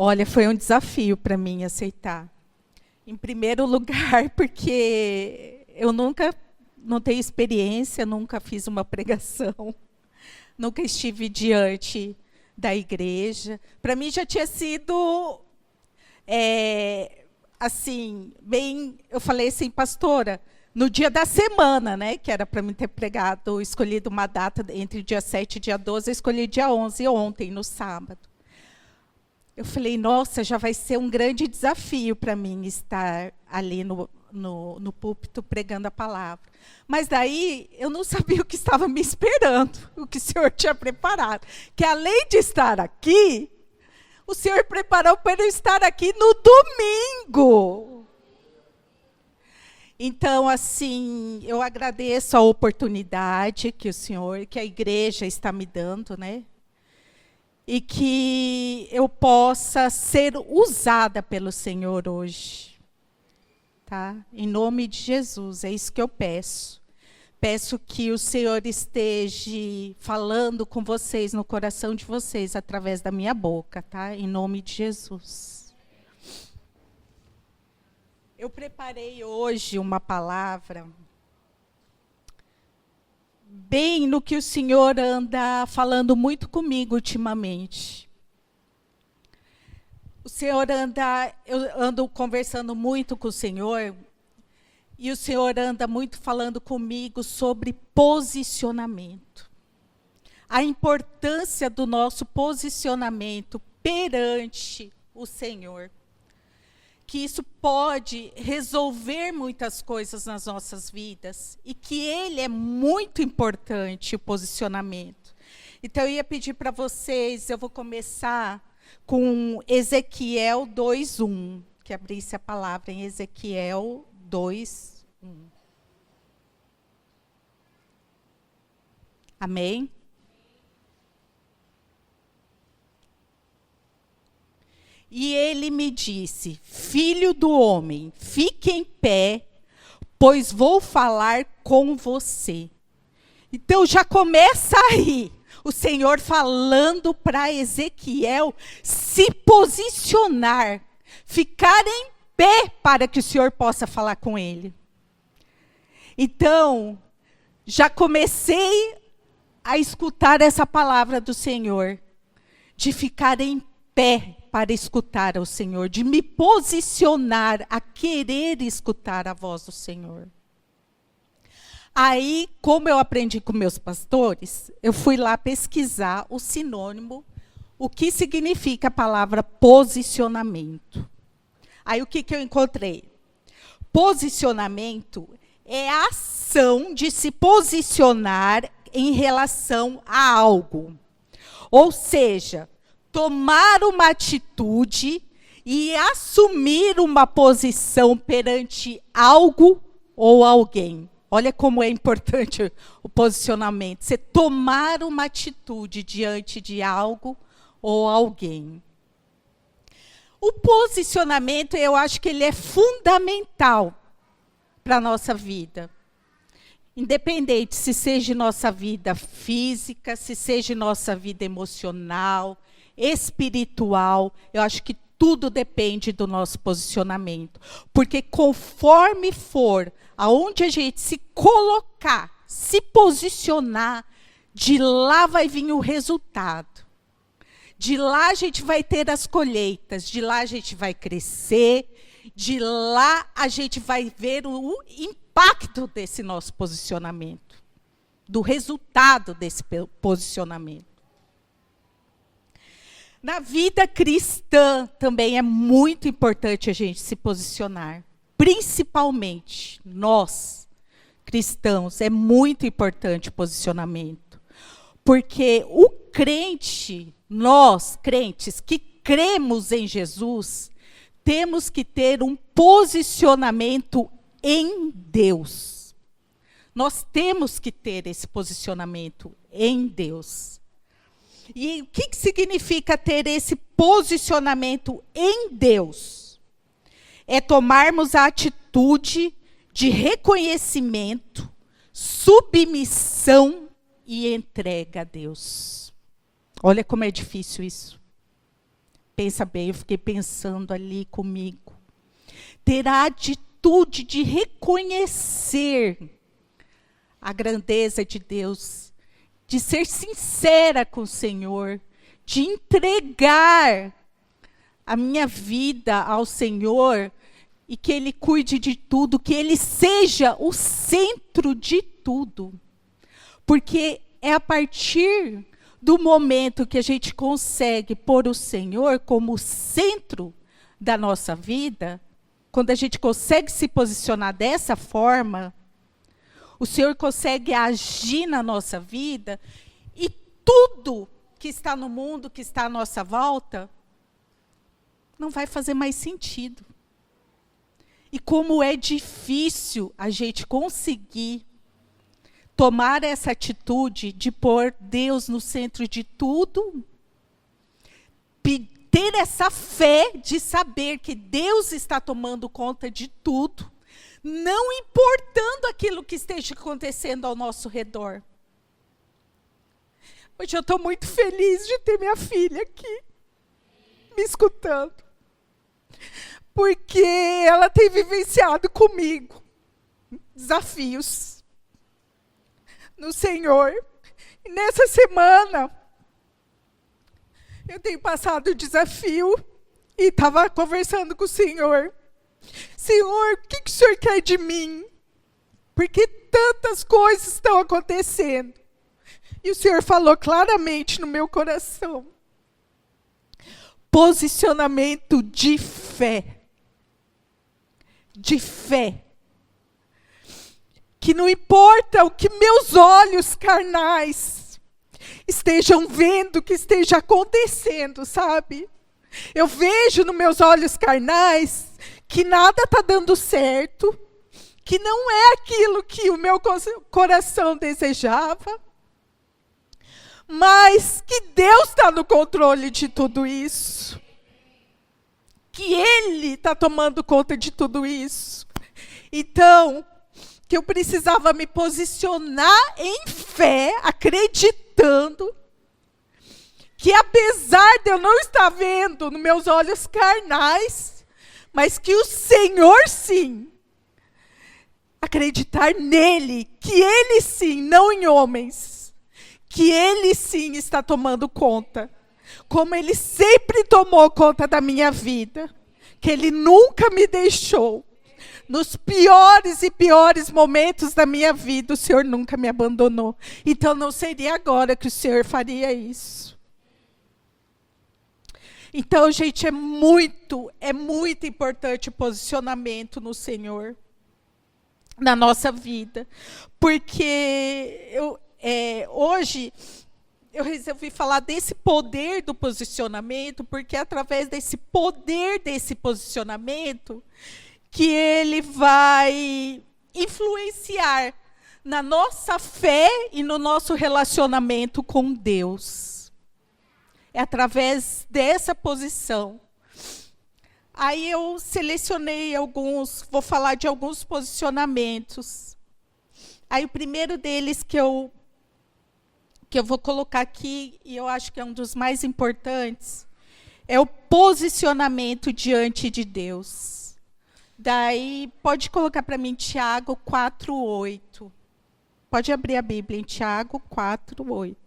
Olha, foi um desafio para mim aceitar. Em primeiro lugar, porque eu não tenho experiência, nunca fiz uma pregação, nunca estive diante da igreja. Para mim já tinha sido, assim, bem, eu falei assim, pastora, no dia da semana, né, que era para mim ter pregado, escolhido uma data entre o dia 7 e dia 12, eu escolhi dia 11, ontem, no sábado. Eu falei, nossa, já vai ser um grande desafio para mim estar ali no púlpito pregando a palavra. Mas daí eu não sabia o que estava me esperando, o que o Senhor tinha preparado. Que além de estar aqui, o Senhor preparou para eu estar aqui no domingo. Então, assim, eu agradeço a oportunidade que o Senhor, que a igreja está me dando, né? E que eu possa ser usada pelo Senhor hoje. Tá? Em nome de Jesus, é isso que eu peço. Peço que o Senhor esteja falando com vocês, no coração de vocês, através da minha boca, tá? Em nome de Jesus. Eu preparei hoje uma palavra bem no que o Senhor anda falando muito comigo ultimamente. Eu ando conversando muito com o Senhor, e o Senhor anda muito falando comigo sobre posicionamento. A importância do nosso posicionamento perante o Senhor. Que isso pode resolver muitas coisas nas nossas vidas e que ele é muito importante, o posicionamento. Então, eu ia pedir para vocês, eu vou começar com Ezequiel 2:1, que abrisse a palavra em Ezequiel 2:1. Amém? E ele me disse, filho do homem, fique em pé, pois vou falar com você. Então já começa aí, o Senhor falando para Ezequiel se posicionar, ficar em pé para que o Senhor possa falar com ele. Então, já comecei a escutar essa palavra do Senhor, de ficar em pé para escutar ao Senhor, de me posicionar a querer escutar a voz do Senhor. Aí, como eu aprendi com meus pastores, eu fui lá pesquisar o sinônimo, o que significa a palavra posicionamento. Aí, o que eu encontrei? Posicionamento é a ação de se posicionar em relação a algo. Ou seja, tomar uma atitude e assumir uma posição perante algo ou alguém. Olha como é importante o posicionamento. Você tomar uma atitude diante de algo ou alguém. O posicionamento, eu acho que ele é fundamental para a nossa vida. Independente se seja nossa vida física, se seja nossa vida emocional, espiritual, eu acho que tudo depende do nosso posicionamento. Porque conforme for aonde a gente se colocar, se posicionar, de lá vai vir o resultado. De lá a gente vai ter as colheitas, de lá a gente vai crescer, de lá a gente vai ver o impacto desse nosso posicionamento, do resultado desse posicionamento. Na vida cristã também é muito importante a gente se posicionar. Principalmente nós, cristãos, é muito importante o posicionamento. Porque o crente, nós, crentes, que cremos em Jesus, temos que ter um posicionamento em Deus. Nós temos que ter esse posicionamento em Deus. E o que significa ter esse posicionamento em Deus? É tomarmos a atitude de reconhecimento, submissão e entrega a Deus. Olha como é difícil isso. Pensa bem, eu fiquei pensando ali comigo. Ter a atitude de reconhecer a grandeza de Deus, de ser sincera com o Senhor, de entregar a minha vida ao Senhor e que Ele cuide de tudo, que Ele seja o centro de tudo. Porque é a partir do momento que a gente consegue pôr o Senhor como centro da nossa vida, quando a gente consegue se posicionar dessa forma, o Senhor consegue agir na nossa vida e tudo que está no mundo, que está à nossa volta, não vai fazer mais sentido. E como é difícil a gente conseguir tomar essa atitude de pôr Deus no centro de tudo, ter essa fé de saber que Deus está tomando conta de tudo, não importando aquilo que esteja acontecendo ao nosso redor. Hoje eu estou muito feliz de ter minha filha aqui, me escutando, porque ela tem vivenciado comigo desafios no Senhor. E nessa semana, eu tenho passado o desafio e estava conversando com o Senhor. Senhor, o que o Senhor quer de mim? Porque tantas coisas estão acontecendo. E o Senhor falou claramente no meu coração. Posicionamento de fé. De fé. Que não importa o que meus olhos carnais estejam vendo, que esteja acontecendo, sabe? Eu vejo nos meus olhos carnais que nada está dando certo, que não é aquilo que o meu coração desejava, mas que Deus está no controle de tudo isso. Que Ele está tomando conta de tudo isso. Então, que eu precisava me posicionar em fé, acreditando que apesar de eu não estar vendo nos meus olhos carnais, mas que o Senhor sim, acreditar nele, que Ele sim, não em homens, que Ele sim está tomando conta, como Ele sempre tomou conta da minha vida, que Ele nunca me deixou. Nos piores e piores momentos da minha vida, o Senhor nunca me abandonou. Então não seria agora que o Senhor faria isso. Então, gente, é muito importante o posicionamento no Senhor, na nossa vida. Porque hoje eu resolvi falar desse poder do posicionamento, porque é através desse poder desse posicionamento que ele vai influenciar na nossa fé e no nosso relacionamento com Deus. É através dessa posição. Aí eu selecionei alguns, vou falar de alguns posicionamentos. Aí o primeiro deles que eu vou colocar aqui, e eu acho que é um dos mais importantes, é o posicionamento diante de Deus. Daí, pode colocar para mim Tiago 4:8. Pode abrir a Bíblia em Tiago 4:8.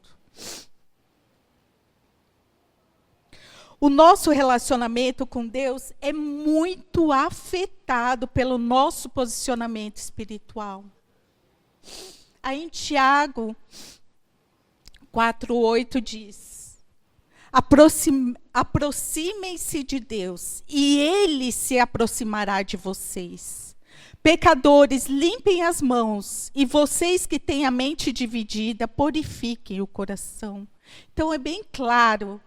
O nosso relacionamento com Deus é muito afetado pelo nosso posicionamento espiritual. Aí em Tiago 4:8 diz: aproximem-se de Deus, e Ele se aproximará de vocês. Pecadores, limpem as mãos, e vocês que têm a mente dividida, purifiquem o coração. Então é bem claro,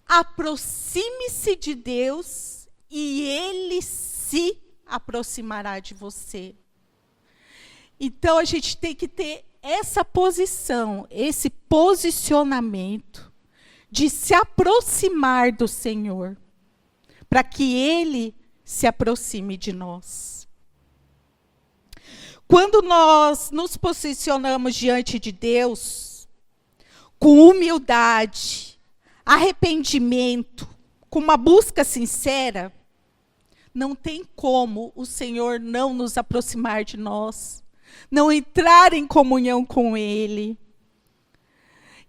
aproxime-se de Deus, e Ele se aproximará de você. Então a gente tem que ter essa posição, esse posicionamento de se aproximar do Senhor, para que Ele se aproxime de nós. Quando nós nos posicionamos diante de Deus, com humildade, arrependimento, com uma busca sincera, não tem como o Senhor não nos aproximar de nós, não entrar em comunhão com Ele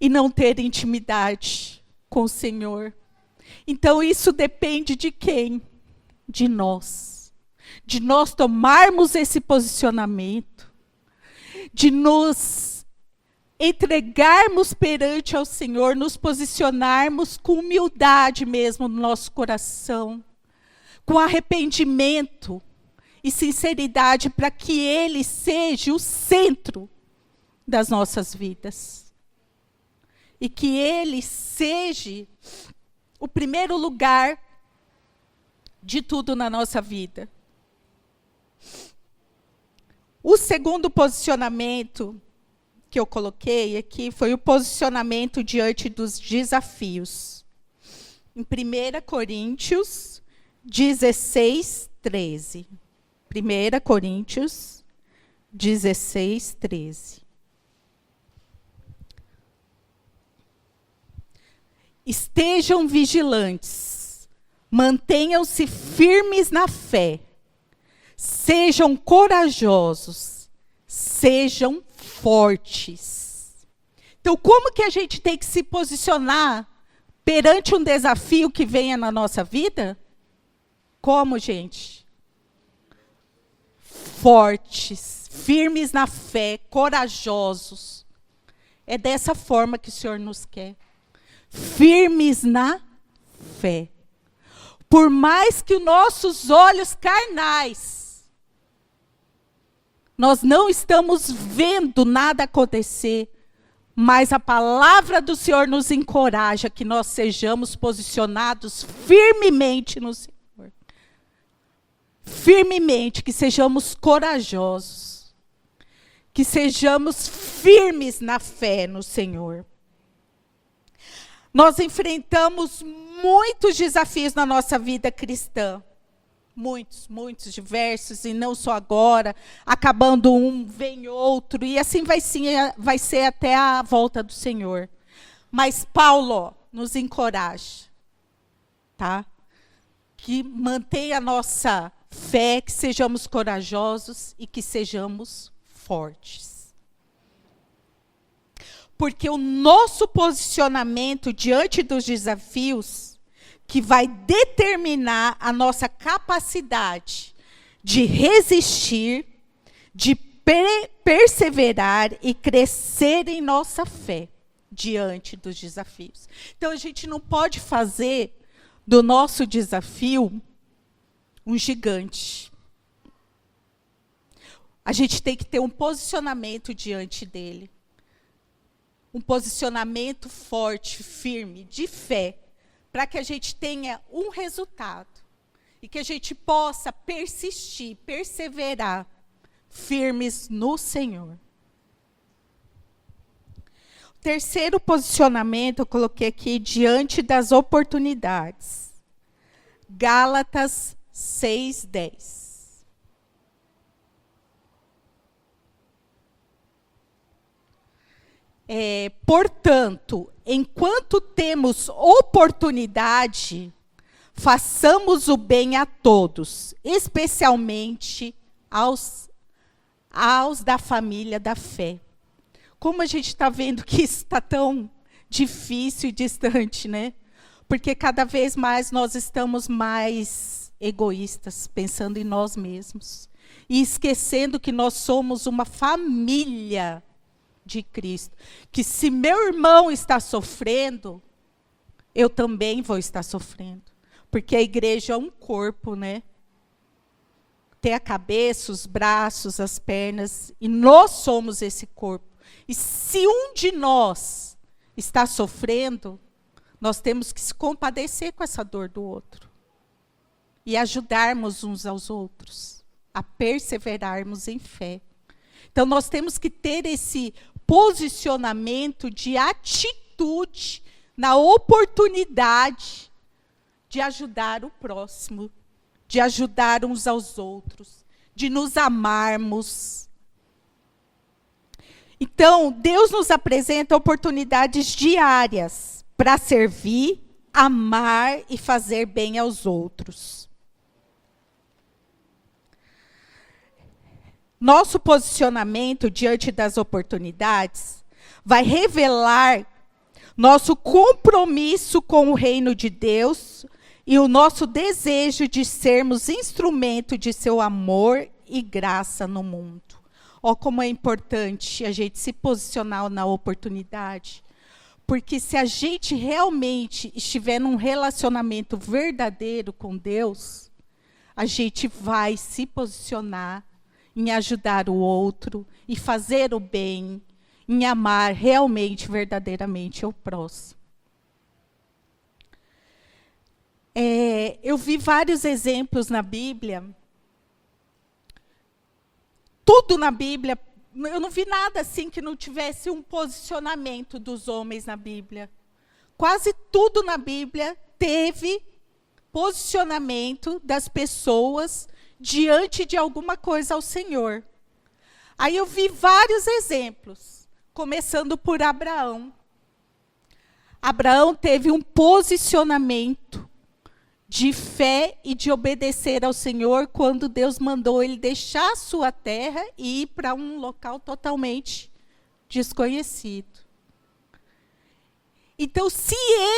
e não ter intimidade com o Senhor. Então isso depende de quem? De nós. De nós tomarmos esse posicionamento, de nos entregarmos perante ao Senhor, nos posicionarmos com humildade mesmo no nosso coração, com arrependimento e sinceridade, para que Ele seja o centro das nossas vidas. E que Ele seja o primeiro lugar de tudo na nossa vida. O segundo posicionamento que eu coloquei aqui foi o posicionamento diante dos desafios. Em 1 Coríntios 16, 13. 1 Coríntios 16, 13. Estejam vigilantes, mantenham-se firmes na fé, sejam corajosos, sejam fortes. Então, como que a gente tem que se posicionar perante um desafio que venha na nossa vida? Como, gente? Fortes, firmes na fé, corajosos. É dessa forma que o Senhor nos quer. Firmes na fé. Por mais que os nossos olhos carnais, nós não estamos vendo nada acontecer, mas a palavra do Senhor nos encoraja que nós sejamos posicionados firmemente no Senhor. Firmemente, que sejamos corajosos, que sejamos firmes na fé no Senhor. Nós enfrentamos muitos desafios na nossa vida cristã. Muitos, diversos, e não só agora. Acabando um, vem outro, e assim vai ser até a volta do Senhor. Mas Paulo nos encoraja, tá? Que mantenha a nossa fé, que sejamos corajosos e que sejamos fortes. Porque o nosso posicionamento diante dos desafios que vai determinar a nossa capacidade de resistir, de perseverar e crescer em nossa fé diante dos desafios. Então, a gente não pode fazer do nosso desafio um gigante. A gente tem que ter um posicionamento diante dele. Um posicionamento forte, firme, de fé, para que a gente tenha um resultado. E que a gente possa persistir, perseverar, firmes no Senhor. O terceiro posicionamento eu coloquei aqui, diante das oportunidades. Gálatas 6:10. Portanto, enquanto temos oportunidade, façamos o bem a todos, especialmente aos da família da fé. Como a gente está vendo que isso está tão difícil e distante, né? Porque cada vez mais nós estamos mais egoístas, pensando em nós mesmos. E esquecendo que nós somos uma família de Cristo. Que se meu irmão está sofrendo, eu também vou estar sofrendo. Porque a igreja é um corpo, né? Tem a cabeça, os braços, as pernas, e nós somos esse corpo. E se um de nós está sofrendo, nós temos que se compadecer com essa dor do outro. E ajudarmos uns aos outros, a perseverarmos em fé. Então, nós temos que ter esse posicionamento de atitude na oportunidade de ajudar o próximo, de ajudar uns aos outros, de nos amarmos. Então, Deus nos apresenta oportunidades diárias para servir, amar e fazer bem aos outros. Nosso posicionamento diante das oportunidades vai revelar nosso compromisso com o reino de Deus e o nosso desejo de sermos instrumento de seu amor e graça no mundo. Ó, como é importante a gente se posicionar na oportunidade, porque se a gente realmente estiver num relacionamento verdadeiro com Deus, a gente vai se posicionar em ajudar o outro, e fazer o bem, em amar realmente, verdadeiramente o próximo. Eu vi vários exemplos na Bíblia. Tudo na Bíblia, eu não vi nada assim que não tivesse um posicionamento dos homens na Bíblia. Quase tudo na Bíblia teve posicionamento das pessoas diante de alguma coisa ao Senhor. Aí eu vi vários exemplos, começando por Abraão. Abraão teve um posicionamento de fé e de obedecer ao Senhor quando Deus mandou ele deixar a sua terra e ir para um local totalmente desconhecido. Então, se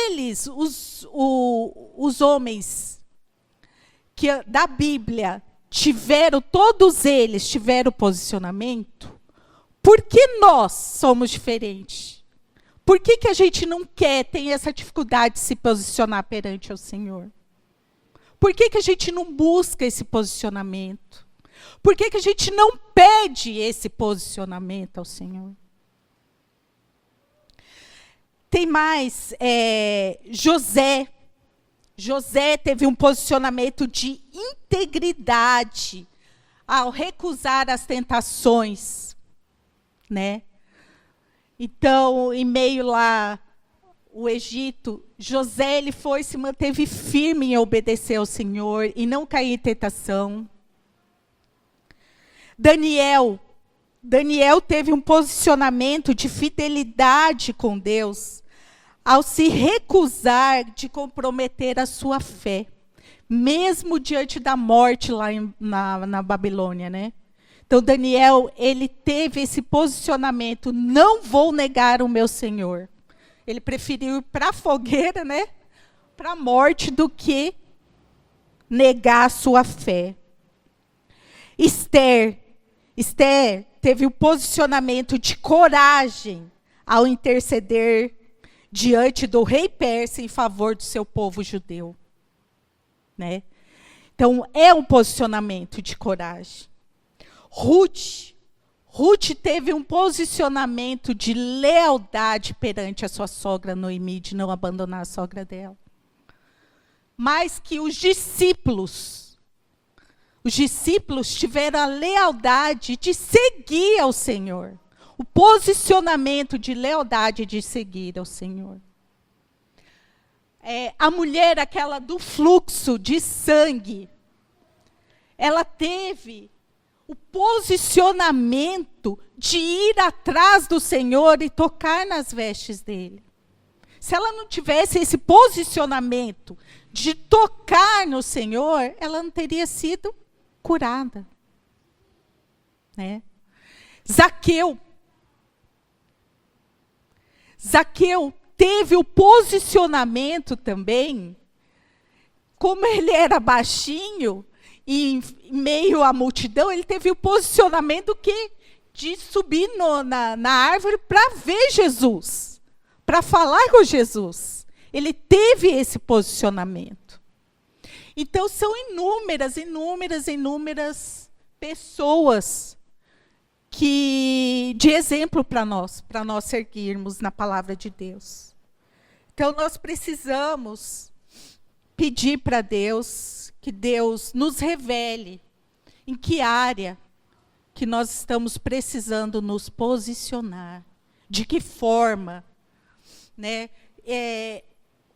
eles, os homens da Bíblia, todos eles tiveram posicionamento, por que nós somos diferentes? Por que a gente não tem essa dificuldade de se posicionar perante o Senhor? Por que a gente não busca esse posicionamento? Por que a gente não pede esse posicionamento ao Senhor? Tem mais, José. José teve um posicionamento de integridade ao recusar as tentações, né? Então, em meio lá o Egito, José ele se manteve firme em obedecer ao Senhor e não cair em tentação. Daniel teve um posicionamento de fidelidade com Deus ao se recusar de comprometer a sua fé, mesmo diante da morte lá na Babilônia, né? Então, Daniel, ele teve esse posicionamento, não vou negar o meu Senhor. Ele preferiu ir para a fogueira, né? Para a morte, do que negar a sua fé. Esther teve o posicionamento de coragem ao interceder diante do rei persa em favor do seu povo judeu, né? Então, é um posicionamento de coragem. Ruth teve um posicionamento de lealdade perante a sua sogra Noemi, de não abandonar a sogra dela. Mais que os discípulos tiveram a lealdade de seguir ao Senhor. O posicionamento de lealdade de seguir ao Senhor. A mulher, aquela do fluxo de sangue, ela teve o posicionamento de ir atrás do Senhor e tocar nas vestes dele. Se ela não tivesse esse posicionamento de tocar no Senhor, ela não teria sido curada, né? Zaqueu teve o posicionamento também, como ele era baixinho, e em meio à multidão, ele teve o posicionamento de subir na árvore para ver Jesus, para falar com Jesus. Ele teve esse posicionamento. Então, são inúmeras pessoas de exemplo para nós seguirmos na palavra de Deus. Então, nós precisamos pedir para Deus que Deus nos revele em que área que nós estamos precisando nos posicionar, de que forma, né?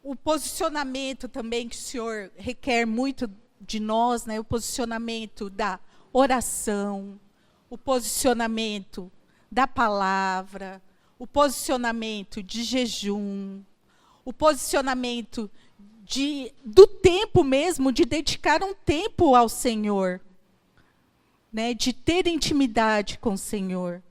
O posicionamento também que o Senhor requer muito de nós, né? O posicionamento da oração, o posicionamento da palavra, o posicionamento de jejum, o posicionamento do tempo mesmo, de dedicar um tempo ao Senhor, né, de ter intimidade com o Senhor.